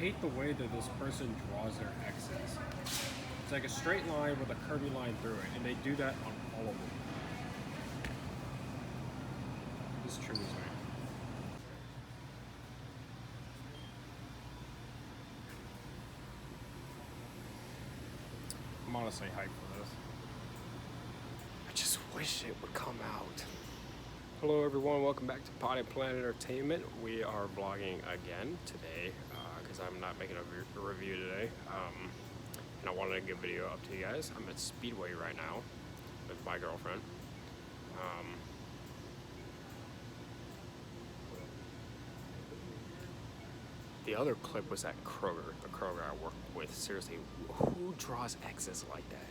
hate the way that this person draws their X's. It's like a straight line with a curvy line through it, and they do that on all of them. This triggers me. I'm honestly hyped for this. I just wish it would come out. Hello everyone, welcome back to Potty Planet Entertainment. We are vlogging again today because I'm not making a review today. And I wanted to give a video up to you guys. I'm at Speedway right now with my girlfriend. The other clip was at Kroger, the Kroger I work with. Seriously, who draws X's like that?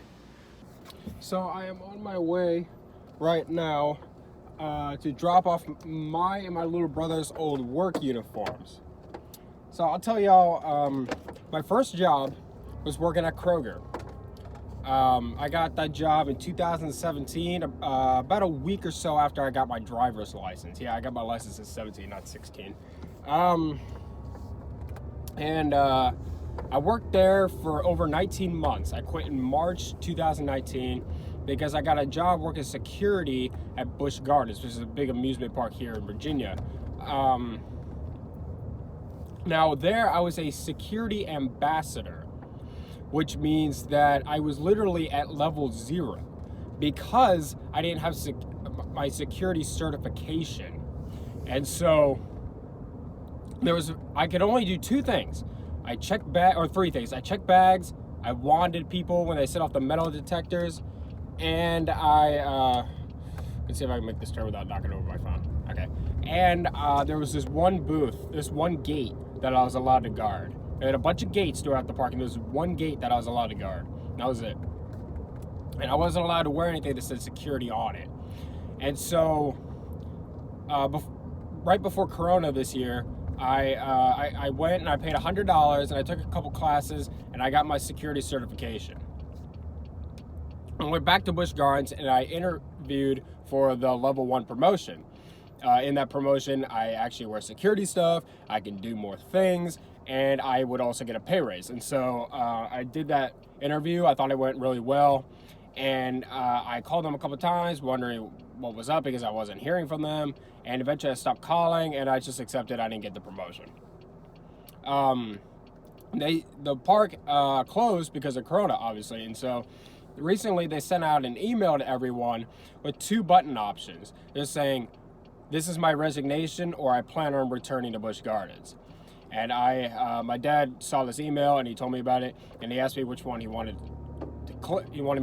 So I am on my way right now to drop off my and my little brother's old work uniforms. So I'll tell y'all, my first job was working at Kroger. I got that job in 2017, about a week or so after I got my driver's license. Yeah, I got my license at 17, not 16. I worked there for over 19 months. I quit in March 2019 because I got a job working security at Busch Gardens, which is a big amusement park here in Virginia. Now there I was a security ambassador, which means that I was literally at level 0 because I didn't have my security certification. And so I could only do 2 things. I checked three things. I checked bags, I wanded people when they set off the metal detectors, and let's see if I can make this turn without knocking over my phone. Okay. And there was this one booth, this one gate that I was allowed to guard. They had a bunch of gates throughout the park, and there was one gate that I was allowed to guard. That was it. And I wasn't allowed to wear anything that said security on it. And so, right before Corona this year, I went and I paid $100 and I took a couple classes and I got my security certification. I went back to Busch Gardens and I interviewed for the level 1 promotion. In that promotion, I actually wear security stuff, I can do more things, and I would also get a pay raise. And so I did that interview. I thought it went really well. And I called them a couple times wondering what was up because I wasn't hearing from them. And eventually I stopped calling and I just accepted I didn't get the promotion. The park closed because of Corona, obviously. And so recently they sent out an email to everyone with 2 button options. They're saying, this is my resignation, or I plan on returning to Busch Gardens. And my dad saw this email and he told me about it, and he asked me which one he wanted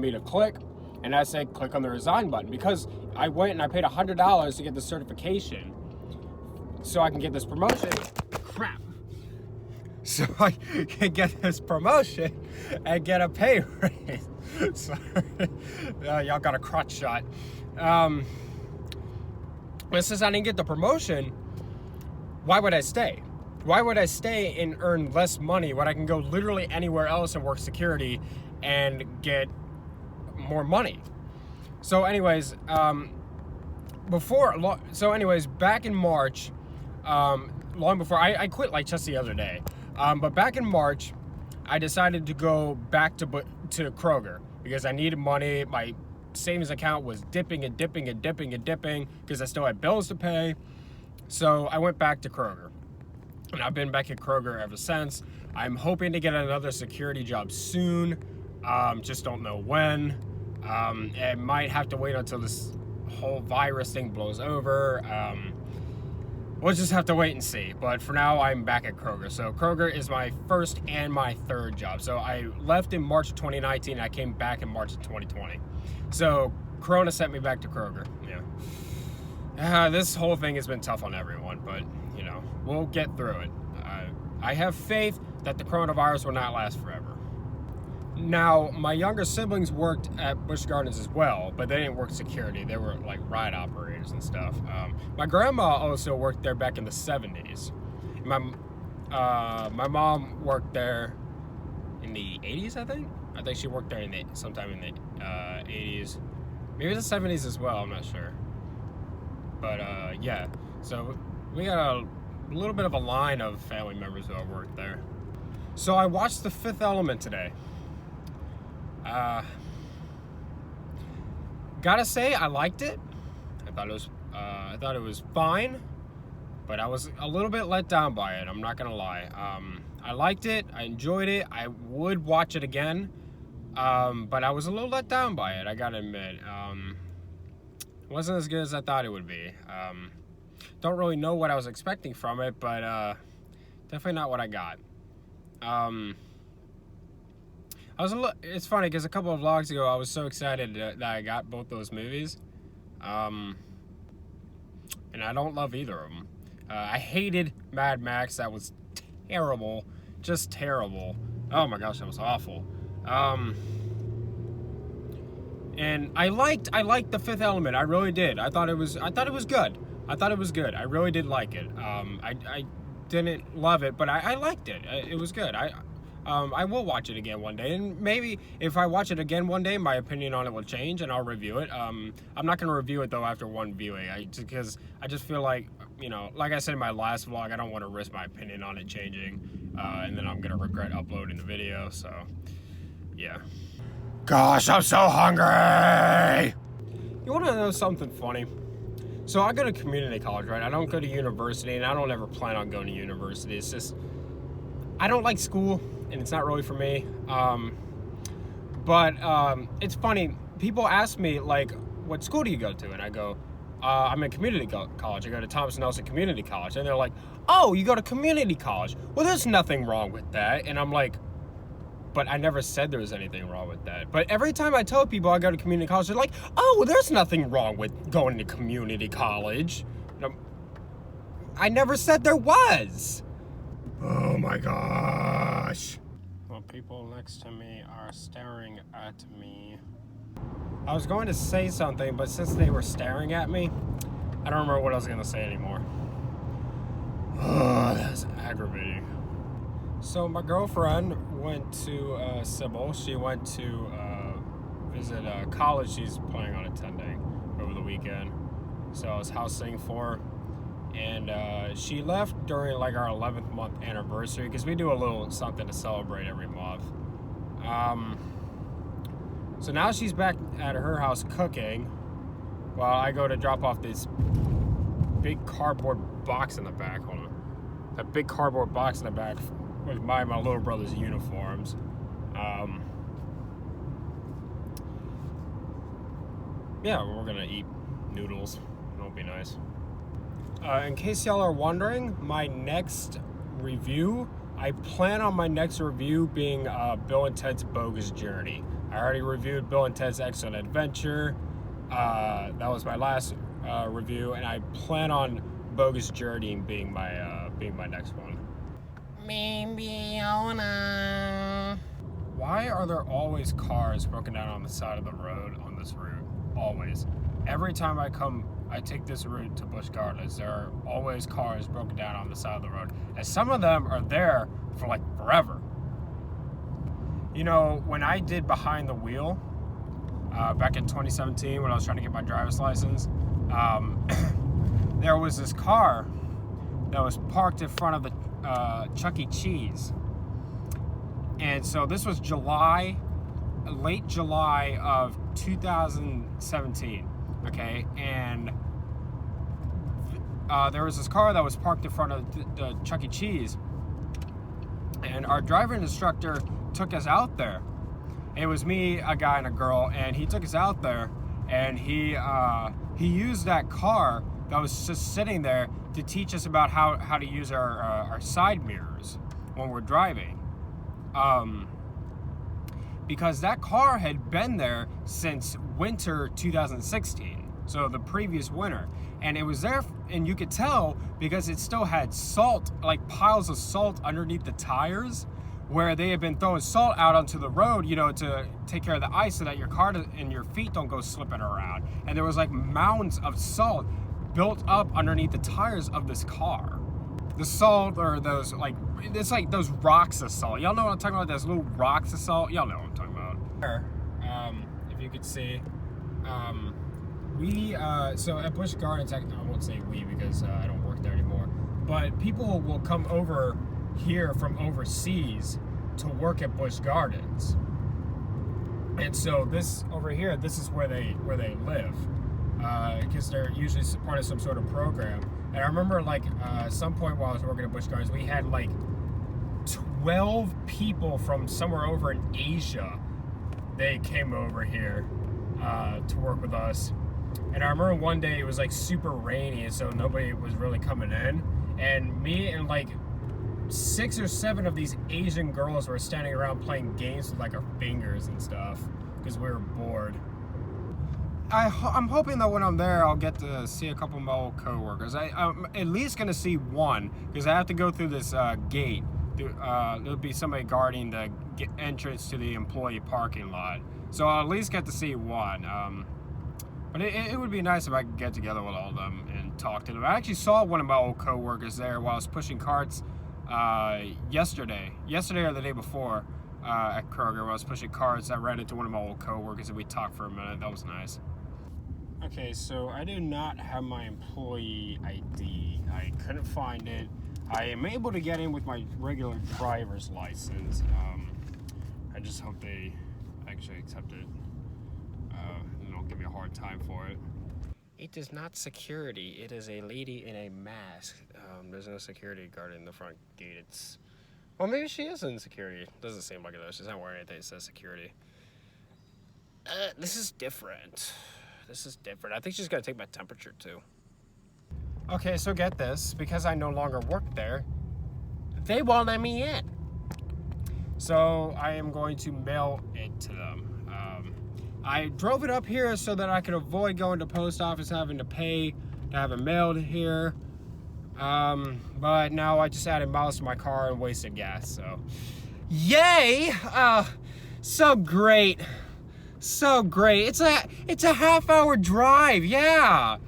me to click, and I said click on the resign button because I went and I paid $100 to get the certification so I can get this promotion. Crap. So I can get this promotion and get a pay raise. Sorry. Y'all got a crotch shot. But since I didn't get the promotion, why would I stay? Why would I stay and earn less money when I can go literally anywhere else and work security and get more money? So anyways, back in March, long before, I quit like just the other day, but back in March, I decided to go back to Kroger because I needed money. My savings account was dipping because I still had bills to pay. So I went back to Kroger. And I've been back at Kroger ever since. I'm hoping to get another security job soon. Just don't know when. I might have to wait until this whole virus thing blows over. We'll just have to wait and see. But for now, I'm back at Kroger. So Kroger is my first and my third job. So I left in March of 2019. And I came back in March of 2020. So Corona sent me back to Kroger. Yeah. This whole thing has been tough on everyone, but you know, we'll get through it. I have faith that the coronavirus will not last forever. Now, my younger siblings worked at Busch Gardens as well, but they didn't work security. They were like ride operators and stuff. My grandma also worked there back in the 70s. My mom worked there in the 80s, I think. I think she worked there sometime in the 80s. Maybe the 70s as well, I'm not sure. But yeah, so we got a little bit of a line of family members who have worked there. So I watched The Fifth Element today. Gotta say, I liked it. I thought it was fine, but I was a little bit let down by it. I'm not gonna lie. I liked it. I enjoyed it. I would watch it again, but I was a little let down by it. I gotta admit, it wasn't as good as I thought it would be. Don't really know what I was expecting from it, but definitely not what I got. It's funny because a couple of vlogs ago I was so excited that I got both those movies, and I don't love either of them. I hated Mad Max. That was terrible, just terrible. Oh my gosh, that was awful. And I liked The Fifth Element. I really did. I thought it was good. I really did like it. I didn't love it, but I liked it. It was good. I will watch it again one day, and maybe if I watch it again one day, my opinion on it will change, and I'll review it. I'm not going to review it, though, after one viewing, because I just feel like, like I said in my last vlog, I don't want to risk my opinion on it changing, and then I'm going to regret uploading the video, so, yeah. Gosh, I'm so hungry! You want to know something funny? So I go to community college, right? I don't go to university, and I don't ever plan on going to university. It's just, I don't like school, and it's not really for me. But it's funny. People ask me, like, what school do you go to? And I go, I'm in community college. I go to Thomas Nelson Community College. And they're like, oh, you go to community college? Well, there's nothing wrong with that. And I'm like, but I never said there was anything wrong with that. But every time I tell people I go to community college, they're like, oh, well, there's nothing wrong with going to community college. And I never said there was. Oh my gosh. Well, people next to me are staring at me. I was going to say something, but since they were staring at me, I don't remember what I was going to say anymore. Oh, that's aggravating. So my girlfriend went to Sybil. She went to visit a college she's planning on attending over the weekend. So I was house sitting for her. And she left during like our 11th month anniversary, because we do a little something to celebrate every month. So now she's back at her house cooking while I go to drop off this big cardboard box in the back. Hold on. That big cardboard box in the back was my little brother's uniforms. Yeah, we're gonna eat noodles. It'll be nice. In case y'all are wondering, my next review, I plan on my next review being Bill and Ted's Bogus Journey. I already reviewed Bill and Ted's Excellent Adventure. That was my last review, and I plan on Bogus Journey being my next one. Why are there always cars broken down on the side of the road on this route? Always. Every time I take this route to Busch Gardens, there are always cars broken down on the side of the road. And some of them are there for like forever. When I did Behind the Wheel, back in 2017 when I was trying to get my driver's license, there was this car that was parked in front of the Chuck E. Cheese. And so this was late July of 2017. Okay, and there was this car that was parked in front of the Chuck E. Cheese, and our driving instructor took us out there. It was me, a guy, and a girl, and he took us out there, and he used that car that was just sitting there to teach us about how to use our side mirrors when we're driving. Because that car had been there since winter 2016, so the previous winter, and it was there, and you could tell because it still had salt, like piles of salt underneath the tires, where they had been throwing salt out onto the road, to take care of the ice so that your car and your feet don't go slipping around. And there was like mounds of salt built up underneath the tires of this car. The salt, or those, like, it's like those rocks of salt. Y'all know what I'm talking about? Those little rocks of salt? Y'all know what I'm talking about. If you could see, so at Busch Gardens, I won't say we because I don't work there anymore, but people will come over here from overseas to work at Busch Gardens. And so this over here, this is where they live, because they're usually part of some sort of program. And I remember, like, at some point while I was working at Busch Gardens, we had like 12 people from somewhere over in Asia. They came over here to work with us. And I remember one day it was like super rainy, and so nobody was really coming in. And me and like 6 or 7 of these Asian girls were standing around playing games with like our fingers and stuff because we were bored. I'm hoping that when I'm there, I'll get to see a couple of my old co-workers. I'm at least going to see one, because I have to go through this gate. There'll be somebody guarding the entrance to the employee parking lot. So I'll at least get to see one. But it would be nice if I could get together with all of them and talk to them. I actually saw one of my old co-workers there while I was pushing carts yesterday or the day before at Kroger. While I was pushing carts, I ran into one of my old co-workers and we talked for a minute. That was nice. Okay, so I do not have my employee ID. I couldn't find it. I am able to get in with my regular driver's license. I just hope they actually accept it. And don't give me a hard time for it. It is not security. It is a lady in a mask. There's no security guard in the front gate. Well, maybe she is in security. Doesn't seem like it though. She's not wearing anything that says security. This is different. I think she's gonna take my temperature too. Okay, so get this. Because I no longer work there, they won't let me in. So I am going to mail it to them. I drove it up here so that I could avoid going to post office, having to pay to have it mailed here. But now I just added miles to my car and wasted gas, so. Yay! So great. So great. It's a half-hour drive, yeah.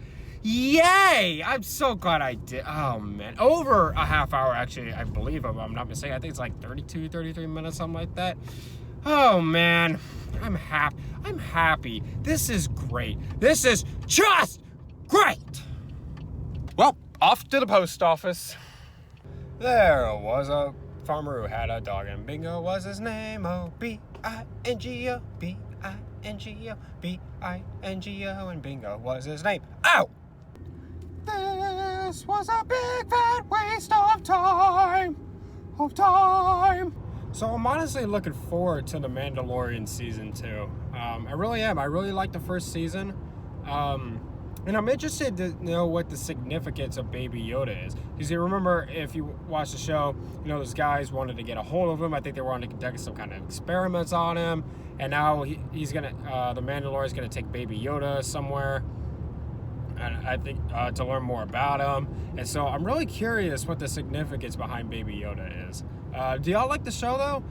Yay! I'm so glad I did. Oh, man. Over a half hour, actually, I believe, if I'm not mistaken. I think it's like 32, 33 minutes, something like that. Oh, man. I'm happy. This is great. This is just great. Well, off to the post office. There was a farmer who had a dog, and Bingo was his name. Oh, B-I-N-G-O, B-I-N-G-O, B-I-N-G-O, and Bingo was his name. Ow! This was a big fat waste of time. So I'm honestly looking forward to the Mandalorian season 2. I really am. I really like the first season. And I'm interested to know what the significance of Baby Yoda is. Because you remember, if you watch the show, you know, those guys wanted to get a hold of him. I think they wanted to conduct some kind of experiments on him. And now he's gonna, the Mandalorian's gonna take Baby Yoda somewhere. And I think to learn more about him. And so I'm really curious what the significance behind Baby Yoda is. Do y'all like the show though?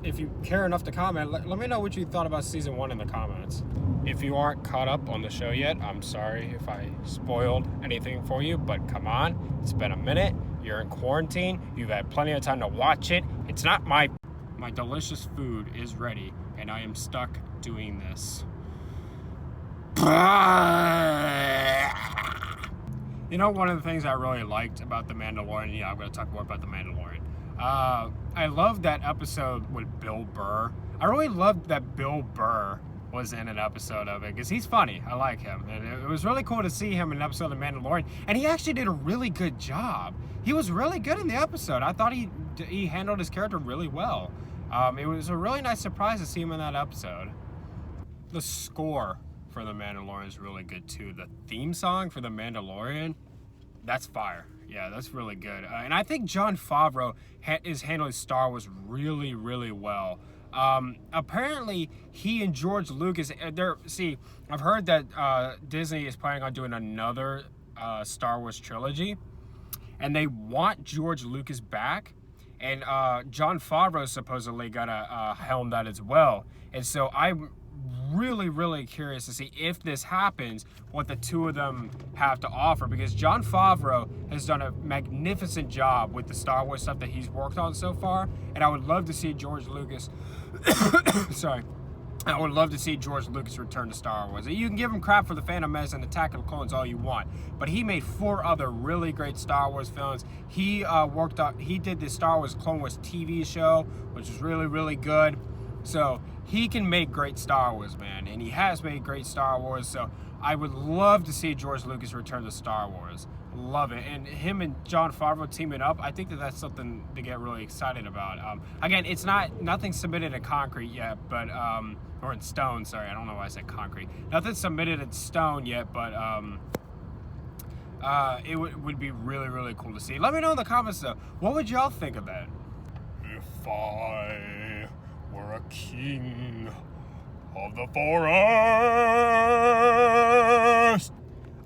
If you care enough to comment, let me know what you thought about season 1 in the comments. If you aren't caught up on the show yet, I'm sorry if I spoiled anything for you, but come on, it's been a minute. You're in quarantine. You've had plenty of time to watch it. It's not my delicious food is ready, and I am stuck doing this. You know, one of the things I really liked about The Mandalorian, I'm going to talk more about The Mandalorian. I love that episode with Bill Burr. I really loved that Bill Burr was in an episode of it because he's funny. I like him. And it was really cool to see him in an episode of The Mandalorian. And he actually did a really good job. He was really good in the episode. I thought he handled his character really well. It was a really nice surprise to see him in that episode. The score for The Mandalorian is really good too. The theme song for The Mandalorian, that's fire. Yeah, that's really good. And I think Jon Favreau is handling Star Wars really, really well. Apparently, he and George Lucas, I've heard that Disney is planning on doing another Star Wars trilogy, and they want George Lucas back, and Jon Favreau supposedly gonna helm that as well. And so I'm really, really curious to see if this happens, what the two of them have to offer, because Jon Favreau has done a magnificent job with the Star Wars stuff that he's worked on so far, and I would love to see George Lucas I would love to see George Lucas return to Star Wars. You can give him crap for The Phantom Menace and Attack of the Clones all you want, but he made 4 other really great Star Wars films. He did the Star Wars Clone Wars TV show, which was really, really good. So he can make great Star Wars, man, and he has made great Star Wars. So I would love to see George Lucas return to Star Wars. Love it. And him and Jon Favreau teaming up, I think that's something to get really excited about. Again, it's nothing submitted in concrete yet, but or in stone, sorry, I don't know why I said concrete. Nothing submitted in stone yet, but it would be really, really cool to see. Let me know in the comments though, what would y'all think of that? If I were a king of the forest.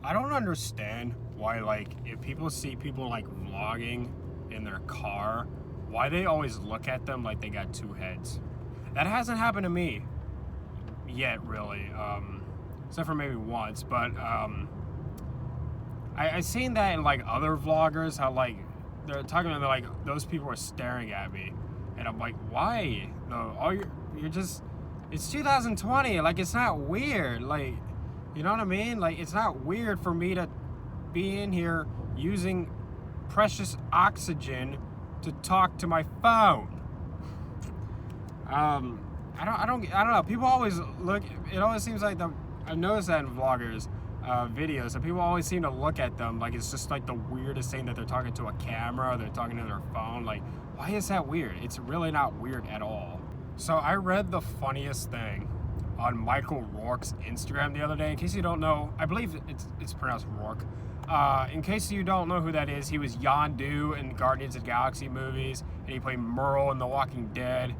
I don't understand why, like, if people see people like vlogging in their car, why they always look at them like they got 2 heads. That hasn't happened to me yet, really, except for maybe once. But I seen that in like other vloggers, how like they're talking about, like, those people are staring at me, and I'm like, why? No, you're just, it's 2020, like, it's not weird, like, you know what I mean? Like, it's not weird for me to be in here using precious oxygen to talk to my phone. I don't know. People always look. It always seems like I've noticed that in vloggers' videos, that people always seem to look at them like it's just like the weirdest thing that they're talking to a camera or they're talking to their phone. Like, why is that weird? It's really not weird at all. So I read the funniest thing on Michael Rourke's Instagram the other day. In case you don't know, I believe it's pronounced Rourke. In case you don't know who that is, he was Yondu in the Guardians of the Galaxy movies, and he played Merle in The Walking Dead.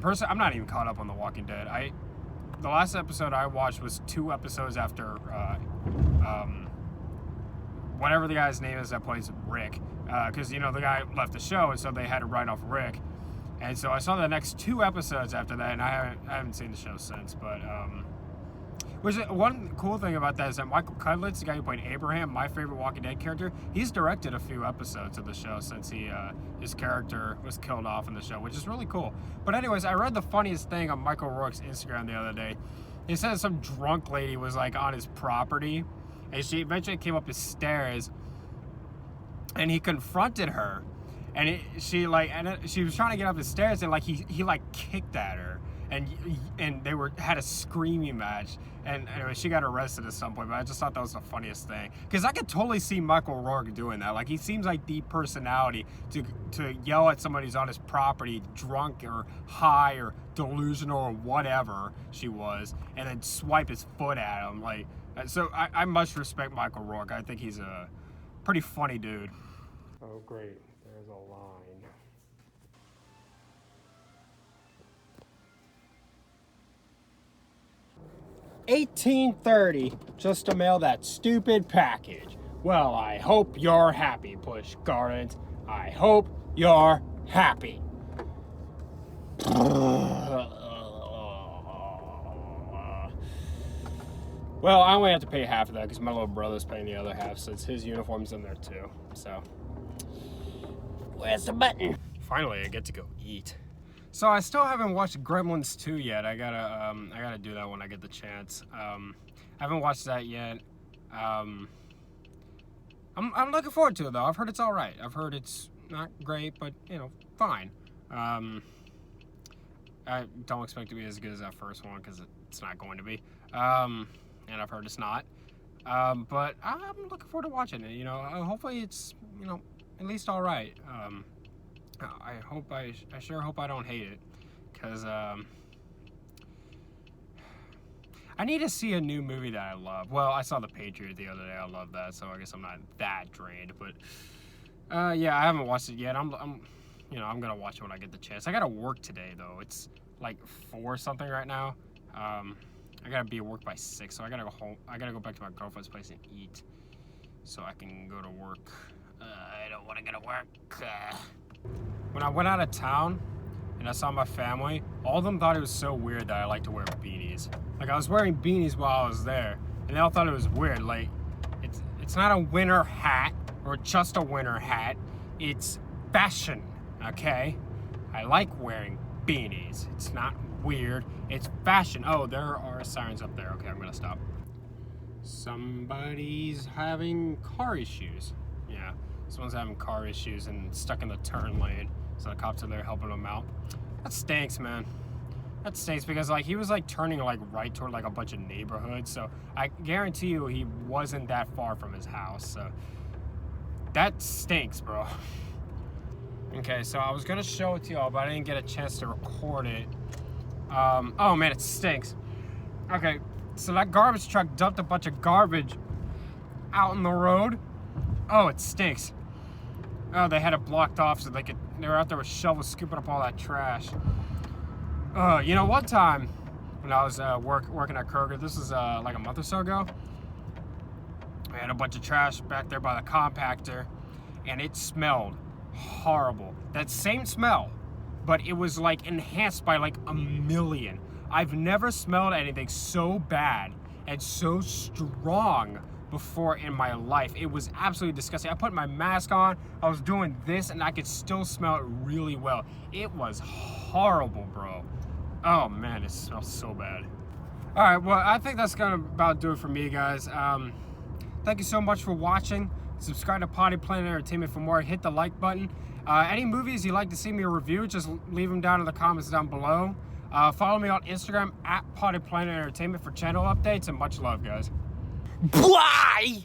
Personally, I'm not even caught up on The Walking Dead. The last episode I watched was 2 episodes after whatever the guy's name is that plays Rick, because, you know, the guy left the show, and so they had to write off Rick. And so I saw the next 2 episodes after that, and I haven't seen the show since. But one cool thing about that is that Michael Cudlitz, the guy who played Abraham, my favorite Walking Dead character, he's directed a few episodes of the show since his character was killed off in the show, which is really cool. But anyways, I read the funniest thing on Michael Rourke's Instagram the other day. He said some drunk lady was like on his property, and she eventually came up his stairs, and he confronted her. And she was trying to get up the stairs, and like he like kicked at her, and they had a screaming match. And anyway, she got arrested at some point. But I just thought that was the funniest thing, because I could totally see Michael Rourke doing that. Like, he seems like the personality to yell at somebody who's on his property, drunk or high or delusional or whatever she was, and then swipe his foot at him. Like, so I much respect Michael Rourke. I think he's a pretty funny dude. Oh great. There's a line. 18:30 just to mail that stupid package. Well, I hope you're happy, Busch Gardens. I hope you're happy. Well, I only have to pay half of that because my little brother's paying the other half, since his uniform's in there too. So, where's the button? Finally, I get to go eat. So I still haven't watched Gremlins 2 yet. I gotta do that when I get the chance. I haven't watched that yet. I'm looking forward to it though. I've heard it's all right. I've heard it's not great, but, you know, fine. I don't expect it to be as good as that first one, because it's not going to be. And I've heard it's not. But I'm looking forward to watching it. You know, hopefully it's, you know, at least all right. I sure hope I don't hate it, because I need to see a new movie that I love. Well, I saw The Patriot the other day. I love that, so I guess I'm not that drained. But yeah, I haven't watched it yet. I'm gonna watch it when I get the chance. I gotta work today though. It's like 4 something right now. I gotta be at work by 6, so I gotta go home. I gotta go back to my girlfriend's place and eat, so I can go to work. I don't want to go to work. When I went out of town and I saw my family, all of them thought it was so weird that I like to wear beanies. Like, I was wearing beanies while I was there, and they all thought it was weird. Like, it's not a winter hat or just a winter hat. It's fashion, okay? I like wearing beanies. It's not weird. It's fashion. Oh, there are sirens up there. Okay, I'm gonna stop. Somebody's having car issues. Yeah, someone's having car issues and stuck in the turn lane. So the cops are there helping them out. That stinks, man. That stinks because like he was like turning like right toward like a bunch of neighborhoods. So I guarantee you he wasn't that far from his house. So that stinks, bro. Okay, so I was gonna show it to y'all, but I didn't get a chance to record it. Oh man, it stinks. Okay, so that garbage truck dumped a bunch of garbage out in the road. Oh, it stinks. Oh, they had it blocked off so they were out there with shovels scooping up all that trash. You know, one time when I was working at Kroger, this was like a month or so ago, I had a bunch of trash back there by the compactor, and it smelled horrible. That same smell, but it was like enhanced by like a million. I've never smelled anything so bad and so strong before in my life. It was absolutely disgusting. I put my mask on, I was doing this, and I could still smell it really well. It was horrible, bro. Oh man, it smells so bad. All right, well, I think that's gonna about do it for me, guys. Thank you so much for watching. Subscribe to Potty Planet Entertainment for more. Hit the like button. Any movies you'd like to see me review, just leave them down in the comments down below. Follow me on Instagram at Potty Planet Entertainment for channel updates, and much love, guys. Bye!